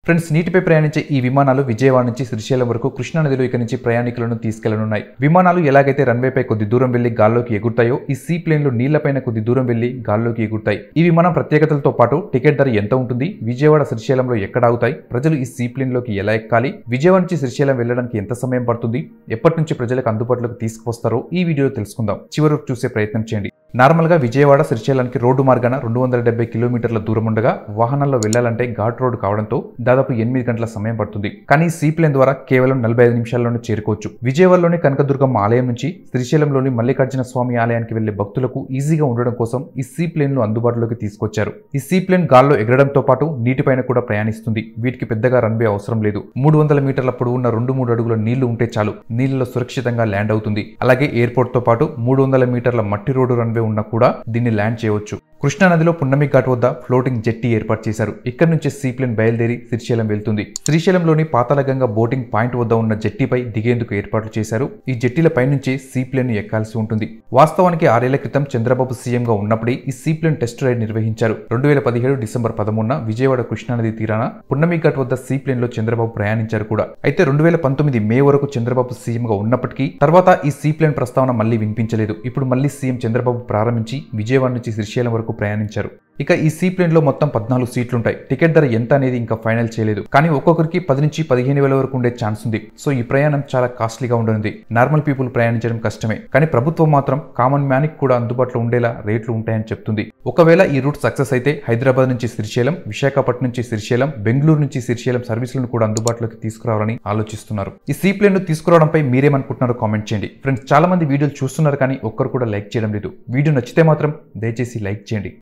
Friends, నీటిపై ప్రయాణించే ఈ విమానాలు విజయవాడ నుంచి శ్రీశైలం వరకు కృష్ణా నదిలో ఇక నుంచి ప్రయాణికులను తీసుకెళ్లనున్నాయి. విమానాలు ఎలాగైతే రన్వేపై కొద్ది దూరం వెళ్లి గాల్లోకి ఎగురుతాయో ఈ సీ ప్లేన్లు నీళ్లపైన కొద్ది దూరం వెళ్లి గాల్లోకి ఎగురుతాయి. ఈ విమానం ప్రత్యేకతలతో పాటు టికెట్ ధర ఎంత ఉంటుంది, విజయవాడ శ్రీశైలంలో ఎక్కడ ఆగుతాయి, ప్రజలు ఈ సీ ప్లేన్ లోకి ఎలా ఎక్కాలి, విజయవాడ నుంచి శ్రీశైలం వెళ్లడానికి ఎంత సమయం పడుతుంది, ఎప్పటి నుంచి ప్రజలకు అందుబాటులోకి తీసుకువస్తారో ఈ వీడియోలో తెలుసుకుందాం. చివరకు చూసే ప్రయత్నం చేయండి. నార్మల్ గా విజయవాడ శ్రీశైలానికి రోడ్డు మార్గాన 270 కిలోమీటర్ల దూరం ఉండగా వాహనాల్లో వెళ్లాలంటే ఘాట్ రోడ్ కావడంతో దాదాపు 8 గంటల సమయం పడుతుంది. కానీ సీ ప్లేన్ ద్వారా కేవలం 45 నిమిషాల్లోనే చేరుకోవచ్చు. విజయవాడలోని కనకదుర్గమ్మ ఆలయం నుంచి శ్రీశైలంలోని మల్లికార్జున స్వామి ఆలయానికి వెళ్లే భక్తులకు ఈజీగా ఉండడం కోసం ఈ సీ ప్లేన్ ను అందుబాటులోకి తీసుకొచ్చారు. ఈ సీ ప్లేన్ గాల్లో ఎగరడంతో పాటు నీటిపైన కూడా ప్రయాణిస్తుంది. వీటికి పెద్దగా రన్వే అవసరం లేదు. 300 మీటర్ల పొడవున్న 2-3 అడుగుల నీళ్లు ఉంటే చాలు, నీళ్లలో సురక్షితంగా ల్యాండ్ అవుతుంది. అలాగే ఎయిర్పోర్ట్ తో పాటు 300 మీటర్ల మట్టి రోడ్డు రన్వే ఉన్నా కూడా దీన్ని ల్యాండ్ చేయవచ్చు. కృష్ణా నదిలో పున్నమి ఘాట్ వద్ద ఫ్లోటింగ్ జెట్టి ఏర్పాటు చేశారు. ఇక్కడి నుంచి సీ ప్లేన్ బయలుదేరి శ్రీశైలం వెళ్తుంది. శ్రీశైలంలోని పాతాళగంగ బోటింగ్ పాయింట్ వద్ద ఉన్న జెట్టిపై దిగేందుకు ఏర్పాట్లు చేశారు. ఈ జెట్టీల పైనుంచి సీ ప్లేన్ ను ఎక్కాల్సి ఉంటుంది. వాస్తవానికి 6 ఏళ్ల క్రితం చంద్రబాబు సీఎంగా ఉన్నప్పుడే ఈ సీ ప్లేన్ టెస్ట్ రైడ్ నిర్వహించారు. 2017 డిసెంబర్ 13న విజయవాడ కృష్ణానది తీరాన పున్నమి ఘాట్ వద్ద సీ ప్లేన్ లో చంద్రబాబు ప్రయాణించారు కూడా. అయితే 2019 మే వరకు చంద్రబాబు సీఎంగా ఉన్నప్పటికీ తర్వాత ఈ సీ ప్లేన్ ప్రస్తావన మళ్లీ వినిపించలేదు. ఇప్పుడు మళ్లీ సీఎం చంద్రబాబు ప్రారంభించి విజయవాడ నుంచి శ్రీశైలం వరకు ప్రయాణించారు. ఇక ఈ సీ ప్లేన్ లో మొత్తం 14 సీట్లుంటాయి. టికెట్ ధర ఎంత అనేది ఇంకా ఫైనల్ చేయలేదు. కానీ ఒక్కొక్కరికి 10 నుంచి 15 వేల వరకు ఉండే ఛాన్స్ ఉంది. సో ఈ ప్రయాణం చాలా కాస్ట్లీగా ఉండనుంది. నార్మల్ పీపుల్ ప్రయాణించడం కష్టమే. కానీ ప్రభుత్వం మాత్రం కామన్ మ్యాన్ కి కూడా అందుబాటులో ఉండేలా రేట్లు ఉంటాయని చెప్తుంది. ఒకవేళ ఈ రూట్ సక్సెస్ అయితే హైదరాబాద్ నుంచి శ్రీశైలం, విశాఖపట్నం నుంచి శ్రీశైలం, బెంగళూరు నుంచి శ్రీశైలం సర్వీసులను కూడా అందుబాటులోకి తీసుకురావాలని ఆలోచిస్తున్నారు. ఈ సీ ప్లేన్ ను తీసుకురావడంపై మీరేమనుకుంటున్నారో కామెంట్ చేయండి. ఫ్రెండ్స్, చాలా మంది వీడియోలు చూస్తున్నారు కానీ ఒక్కరు కూడా లైక్ చేయడం లేదు. వీడియో నచ్చితే మాత్రం దయచేసి లైక్ చేయండి.